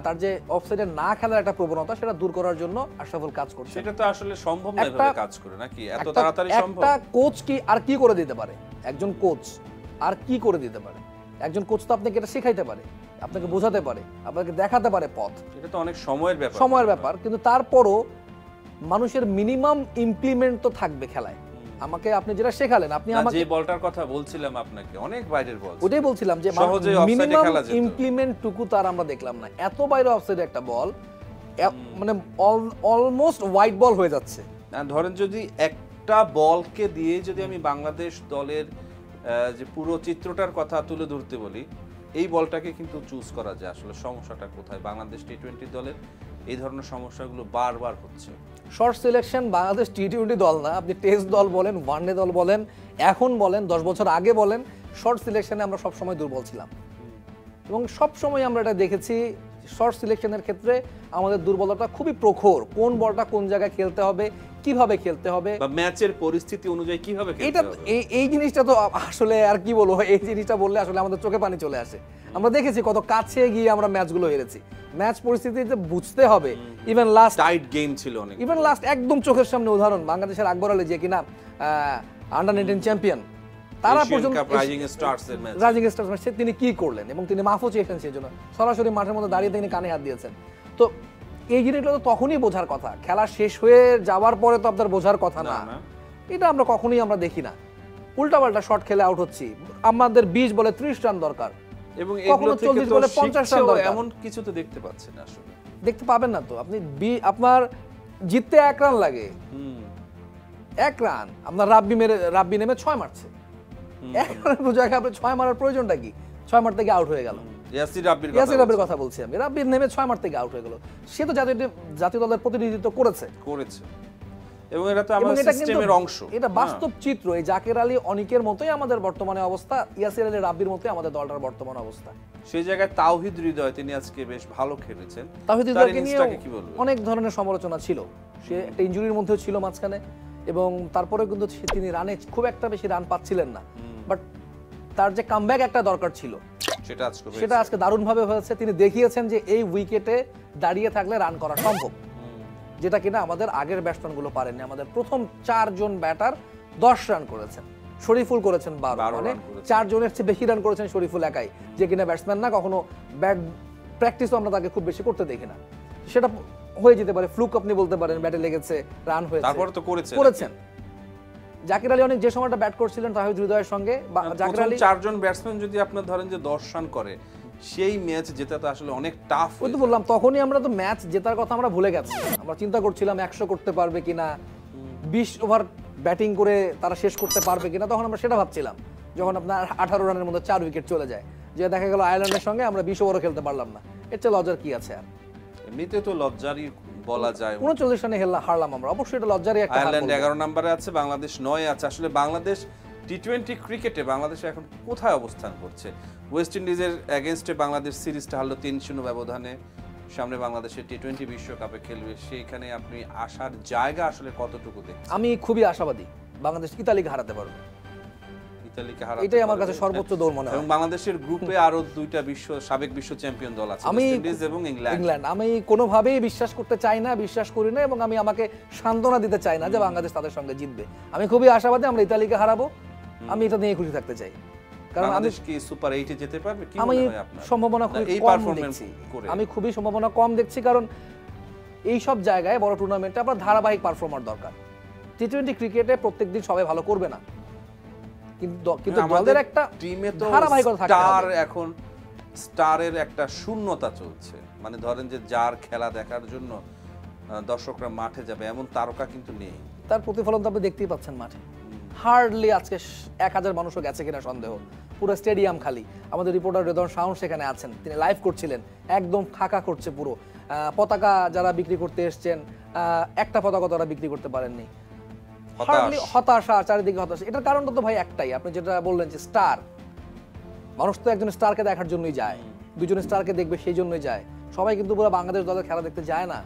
তার যে অফসাইডে না খেলার একটা প্রবণতা, সেটা দূর করার জন্য আশরাফুল কাজ করছে। সেটা তো আসলে সম্ভব না এভাবে কাজ করে, নাকি এত তাড়াতাড়ি সম্ভব? একটা কোচ কি আর কি করে দিতে পারে? একজন কোচ আর কি করে দিতে পারে? একজন কোচ তো আপনাকে এটা শেখাইতে পারে, আপনাকে বোঝাতে পারে, আপনাকে দেখাতে পারে পথ। এটা তো অনেক সময়ের ব্যাপার, কিন্তু তারপরও মানুষের মিনিমাম ইমপ্লিমেন্ট তো থাকবে খেলায়। আমাকে আপনি যেটা শেখালেন, আপনি আমাকে যে বলটার কথা বলছিলাম আপনাকে, অনেক বাইরের বল, ওটাই বলছিলাম যে মিনিমাম ইমপ্লিমেন্ট টুকু তার আমরা দেখলাম না। এত বাইরে অফসাইডে একটা বল, মানে অলমোস্ট হোয়াইট বল হয়ে যাচ্ছে। ধরেন যদি একটা বলকে দিয়ে যদি আমি বাংলাদেশ দলের যে পুরো চিত্রটার কথা তুলে ধরতে বলি, এই বলটাকে কিন্তু চুজ করা যায়। আসলে সমস্যাটা কোথায়? বাংলাদেশ টি-20 দলের এই ধরনের সমস্যাগুলো বারবার হচ্ছে। শর্ট সিলেকশন বাংলাদেশ টি-20 দল না, আপনি টেস্ট দল বলেন, ওয়ানডে দল বলেন, এখন বলেন, 10 বছর আগে বলেন, শর্ট সিলেকশনে আমরা সবসময় দুর্বল ছিলাম এবং সবসময় আমরা এটা দেখেছি। শর্ট সিলেকশনের ক্ষেত্রে আমাদের দুর্বলতা খুবই প্রখর। কোন বলটা কোন জায়গায় খেলতে হবে, কিভাবে খেলতে হবে, বা ম্যাচের পরিস্থিতি অনুযায়ী কিভাবে খেলতে এটা হবে, এই জিনিসটা তো আসলে আর কি বলবো, এই জিনিসটা বললে আসলে আমাদের চোখে পানি চলে আসে। আমরা দেখেছি কত কাছে গিয়ে আমরা ম্যাচগুলো হেরেছি। ম্যাচ পরিস্থিতিতে বুঝতে হবে। ইভেন লাস্ট টাইট গেম ছিল অনেক, ইভেন লাস্ট একদম চোখের সামনে উদাহরণ বাংলাদেশের আকবর আলী, যে কিনা আন্ডার-19 চ্যাম্পিয়ন, তারা পর্যন্ত রাইজিং স্টার্স এর ম্যাচ তিনি কি করলেন এবং তিনি মাফও চেয়েছেন, সেই জন্য সরাসরি মাঠের মধ্যে দাঁড়িয়ে তিনি কানে হাত দিয়েছেন। তো এই জিনিসগুলো তো তখনই বোঝার কথা, খেলা শেষ হয়ে যাওয়ার পরে তো আপনার বোঝার কথা না। এটা আমরা কখনোই আমরা দেখি না। উল্টাপাল্টা শট খেলে আউট হচ্ছি, আমাদের 20 বলে 30 রান দরকার এবং কখনো 40 বলে 50 রান দরকার। এমন কিছু তো দেখতে পাচ্ছেন না, আসলে দেখতে পাবেন না তো। আপনি আপনার জিততে 1 রান লাগে, 1 রান আপনার রাব্বি নেমে 6 মারছে। 1 রানের জায়গায় আপনি 6 মারার প্রয়োজনটা কি? 6 মারতে গিয়ে আউট হয়ে গেল। ইয়াসির রাব্বির কথা বলছি আমি। রাব্বির নেমে 6 মারতে গিয়ে আউট হয়ে গেল। সে তো জাতীয় দলের প্রতিনিধিত্ব করেছে। এবং এটা তো আমাদের সিস্টেমের অংশ। এটা বাস্তব চিত্র। এই জাকের আলী অনিকের মতোই আমাদের বর্তমানে অবস্থা, ইয়াসির আলী রাব্বির মতোই আমাদের দলটার বর্তমান অবস্থা। সেই জায়গায় তাওহিদ হৃদয় তিনি আজকে বেশ ভালো খেলেছেন। তাওহিদ হৃদয়কে নিয়ে অনেক ধরনের সমালোচনা ছিল। সে একটা ইনজুরির মধ্যেও ছিল মাঝখানে, এবং তারপরে কিন্তু তিনি রানে খুব একটা বেশি রান পাচ্ছিলেন না, বাট তার যে কামব্যাক একটা দরকার ছিল সেটা আজকে দারুণভাবে হয়েছে। তিনি দেখিয়েছেন যে এই উইকেটে দাঁড়িয়ে থাকলে রান করা সম্ভব, যেটা কিনা আমাদের আগের ব্যাটসম্যানগুলো পারেননি। আমাদের প্রথম 4 জন ব্যাটার 10 রান করেছেন, শরীফুল করেছেন 12, মানে 4 জনের চেয়ে বেশি রান করেছেন শরীফুল একাই, যে কিনা ব্যাটসম্যান না, কখনো ব্যাট প্র্যাকটিসও আমরা তাকে খুব বেশি করতে দেখি না। সেটা হয়ে যেতে পারে, ফ্লুক আপনি বলতে পারেন, ব্যাটে লেগেছে, রান হয়েছে, তারপরে তো করেছেন। জাকির আলী অনেক যে সময়টা ব্যাট করছিলেন তাহিদ হৃদয়ের সঙ্গে, জাকির আলী 4 জন ব্যাটসম্যান যদি আপনারা ধরেন যে 10 রান করে, সেই ম্যাচ জেতা তো আসলে অনেক টাফ। ওই তো বললাম, তখনই আমরা তো ম্যাচ জেতার কথা আমরা ভুলে গেছি। আমরা চিন্তা করছিলাম 100 করতে পারবে কিনা, 20 ওভার ব্যাটিং করে তারা শেষ করতে পারবে কিনা, তখন আমরা সেটা ভাবছিলাম। যখন আপনার 18 রানের মধ্যে 4 উইকেট চলে যায়, যে দেখা গেল আয়ারল্যান্ডের সঙ্গে আমরা 20 ওভারও খেলতে পারলাম না, এর চেয়ে লজ্জার কি আছে? আর এমনিতে তো লজ্জারই বলা যায়। 39 রানে হারলাম আমরা, অবশ্যই এটা লজ্জারই একটা। আয়ারল্যান্ড 11 নম্বরে আছে, বাংলাদেশ 9 আছে। আসলে বাংলাদেশ টি-20 ক্রিকেটে বাংলাদেশ এখন কোথায় অবস্থান করছে? ওয়েস্ট ইন্ডিজের এগেইনস্টে বাংলাদেশ সিরিজটা হারলো 3-0 ব্যবধানে। সামনে বাংলাদেশের টি-20 বিশ্বকাপে খেলবে, সেইখানে আপনি আসার জায়গা আসলে কতটুকু দেখছেন? আমি খুবই আশাবাদী বাংলাদেশ ইতালিকে হারাতে পারবে। ইতালিকে হারাতে, এটাই আমার কাছে সর্বোচ্চ দৌড় মনে হয়। এবং বাংলাদেশের গ্রুপে আরো 2টা সাবেক বিশ্ব চ্যাম্পিয়ন দল আছে, ওয়েস্ট ইন্ডিজ এবং ইংল্যান্ড। আমি কোনোভাবেই বিশ্বাস করতে চাই না, বিশ্বাস করি না, এবং আমি আমাকে সান্ত্বনা দিতে চাই না যে বাংলাদেশ তাদের সঙ্গে জিতবে। আমি খুবই আশাবাদী আমরা ইতালিকে হারাবো। আমি এটা নিয়ে খুশি থাকতে চাই, কারণ বাংলাদেশ কি সুপার 8 এ যেতে পারবে? কি আমি মনে হয় আপনার? সম্ভাবনা খুব কম দেখছি। আমি খুবই সম্ভাবনা কম দেখছি, কারণ এই সব জায়গায় বড় টুর্নামেন্টে আপনার ধারাবাহিক পারফর্মার দরকার। টি-20 ক্রিকেটে প্রত্যেকদিন সবাই ভালো করবে না, কিন্তু দলের একটা টিমে তো ধারাবাহিকতা থাকতে হবে। এখন স্টারের একটা শূন্যতা চলছে, মানে ধরেন যে যার খেলা দেখার জন্য দর্শকরা মাঠে যাবে এমন তারকা কিন্তু নেই। তার প্রতিফলন তো আপনি দেখতেই পাচ্ছেন মাঠে। হার্ডলি আজকে 1000 মানুষও গেছে কিনা সন্দেহ, পুরো স্টেডিয়াম খালি। আমাদের রিপোর্টার রেদন শাওন সেখানে আছেন, তিনি লাইভ করছিলেন, একদম ফাঁকা করছে পুরো। পতাকা যারা বিক্রি করতে এসছেন, একটা পতাকা তারা বিক্রি করতে পারেননি। হতাশা, চারিদিকে হতাশা। এটার কারণটা তো ভাই একটাই, আপনি যেটা বললেন যে স্টার, মানুষ তো একজন স্টারকে দেখার জন্যই যায়, দুজন স্টারকে দেখবে সেই জন্যই যায়। সবাই কিন্তু পুরো বাংলাদেশ দলের খেলা দেখতে যায় না,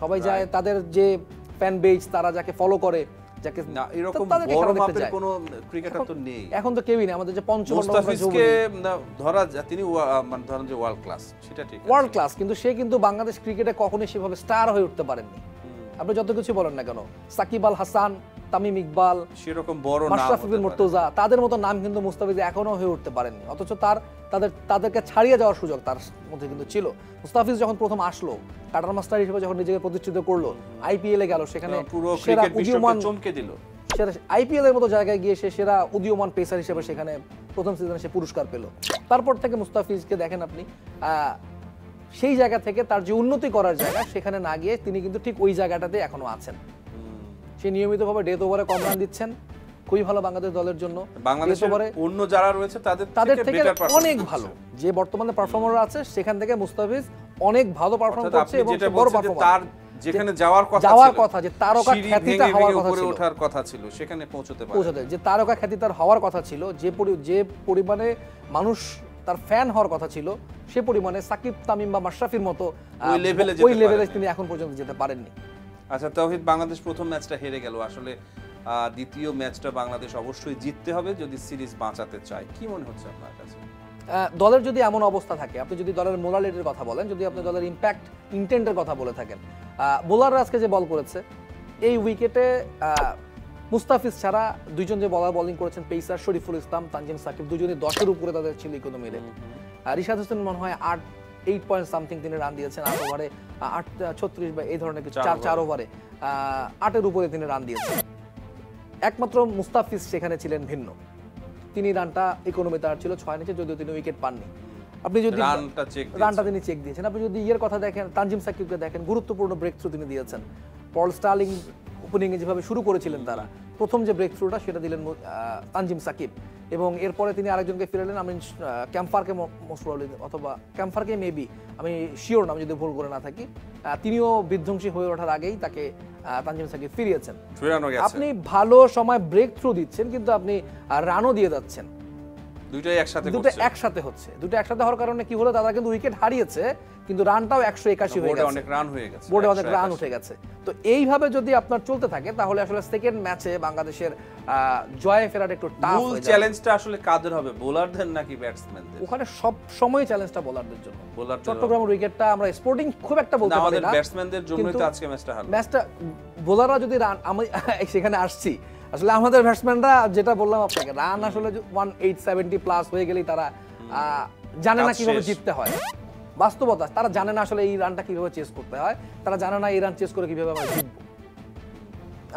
সবাই যায় তাদের যে ফ্যান বেজ, তারা যাকে ফলো করে, যাকে না এরকম বড় মাপের কোনো ক্রিকেটার তো নেই এখন, তো কেউই নেই। আমাদের যে মুস্তাফিজকে ধরা যায়, তিনি মানে ধরেন যে ওয়ার্ল্ড ক্লাস, সেটা ঠিক ওয়ার্ল্ড ক্লাস, কিন্তু সে কিন্তু বাংলাদেশ ক্রিকেটে কখনোই সেভাবে স্টার হয়ে উঠতে পারেননি। আপনি যত কিছু বলেন না কেন, সাকিব আল হাসান, তামিম ইকবাল, সেরকম বড় নাম, মাশরাফি বিন মুর্তজা, তাদের মতো নাম কিন্তু মুস্তাফিজ এখনো হয়ে উঠতে পারেননি। অথচ তাদেরকে ছাড়িয়ে যাওয়ার সুযোগ তার মধ্যে কিন্তু ছিল। মুস্তাফিজ যখন প্রথম আসলো, কাটার মাস্টার হিসেবে যখন নিজেকে প্রতিষ্ঠিত করলো, আইপিএল এ গেল, সেখানে পুরো ক্রিকেট বিশ্বকে চমকে দিল। আইপিএল এর মতো জায়গায় গিয়ে সে সেরা উদীয়মান পেসার হিসেবে সেখানে প্রথম সিজনে সে পুরস্কার পেল। তারপর থেকে মুস্তাফিজকে দেখেন আপনি, সেই জায়গা থেকে তার যে উন্নতি করার জায়গা, সেখানে না গিয়ে তিনি কিন্তু ঠিক ওই জায়গাটাতে এখনো আছেন। সে নিয়মিতভাবে ডেথ ওভারে কম রান দিচ্ছেন, খুবই ভালো বাংলাদেশ দলের জন্য। বাংলাদেশের অন্য যারা রয়েছে তাদের থেকে অনেক ভালো, যে বর্তমানে পারফর্মার আছে সেখান থেকে মুস্তাফিজ অনেক ভালো পারফর্ম করছে, এবং বড় পারফর্মার, তার যেখানে যাওয়ার কথা, যে তারকা খ্যাতিটা হওয়ার কথা ছিল, ওঠার কথা ছিল, সেখানে পৌঁছতে, যে তারকা খ্যাতি তার হওয়ার কথা ছিল, যে পরিমাণে মানুষ তার ফ্যান হওয়ার কথা ছিল, সে পরিমাণে সাকিব, তামিম বা মাশরাফির মতো ওই লেভেলে তিনি এখন পর্যন্ত যেতে পারেননি। আচ্ছা তাওহিদ, বাংলাদেশ প্রথম ম্যাচটা হেরে গেল, আসলে দ্বিতীয় ম্যাচটা বাংলাদেশ অবশ্যই জিততে হবে যদি সিরিজ বাঁচাতে চায়। কি মনে হচ্ছে আপনার কাছে? দলের যদি এমন অবস্থা থাকে, আপনি যদি দলের মোরালিটির কথা বলেন, যদি আপনি দলের ইম্প্যাক্ট ইন্টেন্টের কথা বলে থাকেন, বোলাররা আজকে যে বল করেছে এই উইকেটে, মুস্তাফিজ ছাড়া দুইজন যে বোলিং করেছেন, পেসার শরীফুল ইসলাম, তানজিম সাকিব, দুজনই 10-এর উপরে তাদের ছিল ইকোনমি রেট। রিশাদ হোসেন মনে হয় 8 পয়েন্ট সামথিং তিনি রান দিয়েছেন 8 ওভারে, 8-36 বা এই ধরনের কিছু, 4 ওভারে 8-এর উপরে তিনি রান দিয়েছেন। একমাত্র মুস্তাফিজ সেখানে ছিলেন ভিন্ন, তিনি রানটা ইকোনমি তার ছিল 6 নিচে, যদিও তিনি উইকেট পাননি। আপনি যদি রানটা তিনি চেক দিয়েছেন, আপনি যদি ইয়ের কথা দেখেন, তানজিম সাকিবকে দেখেন, গুরুত্বপূর্ণ ব্রেক থ্রু তিনি দিয়েছেন। পল স্টার্লিং ওপেনিংয়ে যেভাবে শুরু করেছিলেন তারা, প্রথম যে ব্রেক থ্রুটা সেটা দিলেন তানজিম সাকিব, এবং এরপরে তিনি আরেকজনকে ফিরালেন, আমি ক্যাম্পারকে মোস্ট প্রবাবলি, অথবা ক্যাম্পারকে মেবি, আমি শিওর না, আমি যদি ভুল করে না থাকি, তিনিও বিধ্বংসী হয়ে ওঠার আগেই তাকে তানজিম সাকিব ফিরিয়েছেন। আপনি ভালো সময় ব্রেক থ্রু দিচ্ছেন, কিন্তু আপনি রানও দিয়ে যাচ্ছেন, দুটো একসাথে হচ্ছে। দুটো একসাথে হওয়ার কারণে কি হলো, দাদা কিন্তু উইকেট হারিয়েছে, কিন্তু রানটাও 181 হয়ে গেছে, অনেক রান হয়ে গেছে, বোর্ডে অনেক রান উঠে গেছে। তো এইভাবে যদি আপনার চলতে থাকে, তাহলে আসলে সেকেন্ড ম্যাচে বাংলাদেশের জয়ে ফেরাটা একটু টাফ হয়ে যাবে। চ্যালেঞ্জটা আসলে কাদের হবে, বোলারদের নাকি ব্যাটসম্যানদের? ওখানে সব সময় চ্যালেঞ্জটা বোলারদের জন্য। চট্টগ্রামের উইকেটটা আমরা স্পোর্টিং খুব একটা বলতে পারি না, ব্যাটসম্যানদের জন্যই তো আজকে ম্যাচটা বোলাররা যদি রান, আমি সেখানে আসছি, আসলে আমাদের ব্যাটসম্যানরা যেটা বললাম আপনাকে, রান আসলে 170 প্লাস হয়ে গেলেই তারা জানে না কিভাবে জিততে হয়। বাস্তবতা, তারা জানে না আসলে এই রানটা কিভাবে চেস করতে হয়, তারা জানে না এই রান চেস করে কিভাবে আমরা জিতবো।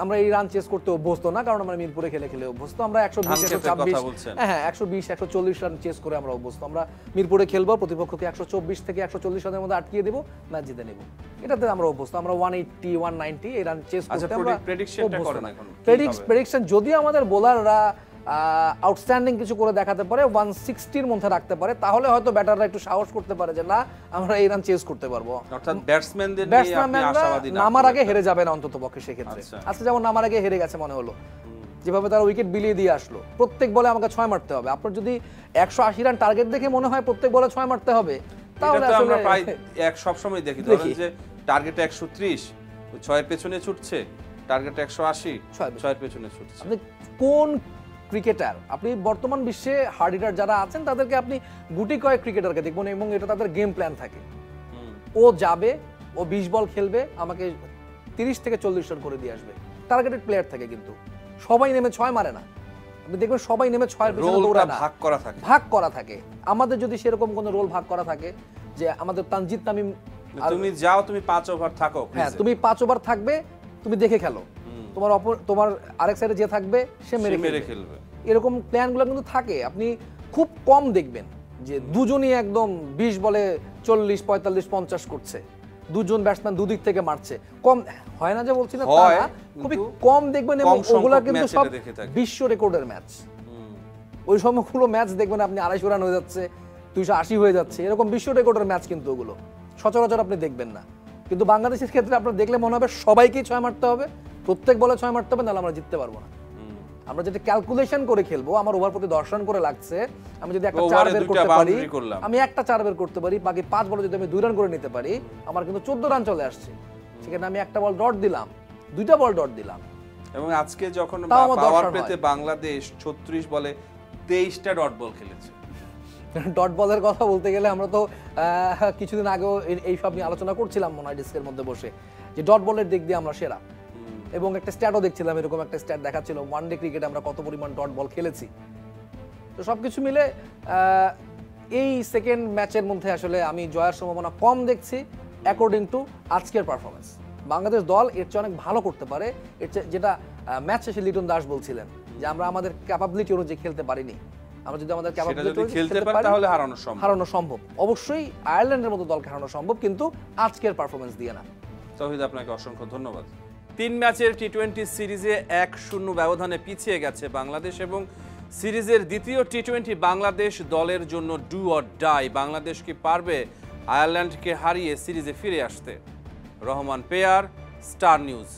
আমরা এই রান চেস করতে অভ্যস্ত না, কারণ আমরা মিরপুরে খেলে অভ্যস্ত। আমরা 120 140 রান চেস করে আমরা অভ্যস্ত। আমরা মিরপুরে খেলবো, প্রতিপক্ষকে 124 থেকে 140 রানের মধ্যে আটকিয়ে দেবো, ম্যাচ জিতে নেব, এটাতে আমরা অভ্যস্ত। আমরা 180 190 এই রান চেস করতে আমরা প্রেডিকশন। যদি আমাদের বোলাররা আউটস্ট্যান্ডিং কিছু করে দেখাতে পারে, 160-র মধ্যে রাখতে পারে, তাহলে হয়তো ব্যাটাররা একটু সাহস করতে পারে যে না, আমরা এই রান চেস করতে পারবো। অর্থাৎ ব্যাটসম্যানরা নামার আগে হেরে যাবে না অন্তত পক্ষে সেক্ষেত্রে। আজকে যেমন নামার আগে হেরে গেছে মনে হলো, যেভাবে তারা উইকেট বিলিয়ে দিয়ে আসলো, প্রত্যেক বলে আমাকে 6 মারতে হবে। আপনার যদি 180 রান টার্গেট দেখে মনে হয় প্রত্যেক বলে 6 মারতে হবে, তাহলে আমরা প্রায় সব সময় দেখি, ধরেন যে টার্গেট 130, 6 এর পেছনে ছুটছে, টার্গেট 180, 6 এর পেছনে ছুটছে। আপনি কোন ক্রিকেটার, আপনি বর্তমান বিশ্বে হার্ড হিটার যারা আছেন তাদেরকে আপনি গুটি কয়েক ক্রিকেটারকে দেখবেন, এবং এটা তাদের গেম প্ল্যান থাকে। ও যাবে, ও 20 বল খেলবে, আমাকে 30 থেকে 40 রান করে দিয়ে আসবে, টার্গেটেড প্লেয়ার থাকে। কিন্তু সবাই নেমে 6 মারে না, আপনি দেখবেন সবাই নেমে 6 এর পেছনে দৌড়ায় না, ভাগ করা থাকে। আমাদের যদি সেরকম কোনো রোল ভাগ করা থাকে, যে আমাদের তানজিদ তামিম, তুমি যাও, তুমি 5 ওভার থাকো, হ্যাঁ তুমি 5 ওভার থাকবে, তুমি দেখে খেলো, তোমার আরেক সাইডে যে থাকবে সে মেরে খেলবে, এরকম প্ল্যানগুলো কিন্তু থাকে। আপনি খুব কম দেখবেন যে দুজনই একদম 20 বলে 40 45 50 করছে, দুজন ব্যাটসম্যান দুদিক থেকে মারছে, কম হয় না যে বলছি না, খুবই কম দেখবেন, এবং ওগুলা কিন্তু সব বিশ্ব রেকর্ডের ম্যাচ। ওই সময়গুলো ম্যাচ দেখবেন আপনি 250 রান হয়ে যাচ্ছে, 280 হয়ে যাচ্ছে, এরকম বিশ্ব রেকর্ডের ম্যাচ কিন্তু ওগুলো সচরাচর আপনি দেখবেন না। কিন্তু বাংলাদেশের ক্ষেত্রে আপনার দেখলে মনে হবে সবাইকেই 6 মারতে হবে, প্রত্যেক বলে 6 মারতে হবে, নাহলে আমরা জিততে পারবো না। আমরা যেটা ক্যালকুলেশন করে খেলবো, আমার ওভার প্রতি 10 রান করে লাগছে, আমি যদি একটা 4 বের করতে পারি, আমি একটা 4 বের করতে পারি, বাকি 5 বলে যদি আমি 2 রান করে নিতে পারি, আমার কিন্তু 14 রান চলে আসছে। সেখানে আমি একটা বল ডট দিলাম, 2টা বল ডট দিলাম। এবং আজকে যখন পাওয়ার প্লেতে বাংলাদেশ 36 বলে 23টা ডট বল খেলেছে। ডট বলের কথা বলতে গেলে আমরা তো কিছুদিন আগেও এই সব নিয়ে আলোচনা করছিলাম মনে হয় ডিস্কের মধ্যে বসে, যে ডট বলের দিক দিয়ে আমরা সেরা, এবং একটা স্ট্যাটও দেখছিলাম, এরকম একটা স্ট্যাট দেখাচ্ছিল ওয়ানডে ক্রিকেটে আমরা কত পরিমাণ ডট বল খেলেছি। তো সবকিছু মিলে এই সেকেন্ড ম্যাচের মধ্যে আসলে আমি জয়ের সম্ভাবনা কম দেখছি, অ্যাকর্ডিং টু আজকের পারফরমেন্স। বাংলাদেশ দল এর চেয়ে অনেক ভালো করতে পারে, যেটা ম্যাচ শেষে লিটন দাস বলছিলেন, যে আমরা আমাদের ক্যাপাবিলিটি অনুযায়ী খেলতে পারিনি। আমরা যদি আমাদের ক্যাপাবিলিটি খেলতে পারি তাহলে হারানো সম্ভব। অবশ্যই আয়ারল্যান্ডের মতো দলকে হারানো সম্ভব, কিন্তু আজকের পারফরমেন্স দিয়ে না। তৌহিদ, আপনাকে অসংখ্য ধন্যবাদ। 3 ম্যাচের টি-20 সিরিজে 1-0 ব্যবধানে পিছিয়ে গেছে বাংলাদেশ, এবং সিরিজের দ্বিতীয় টি-20 বাংলাদেশ দলের জন্য ডু অর ডাই। বাংলাদেশ কি পারবে আয়ারল্যান্ডকে হারিয়ে সিরিজে ফিরে আসতে? Rahman pair, star news.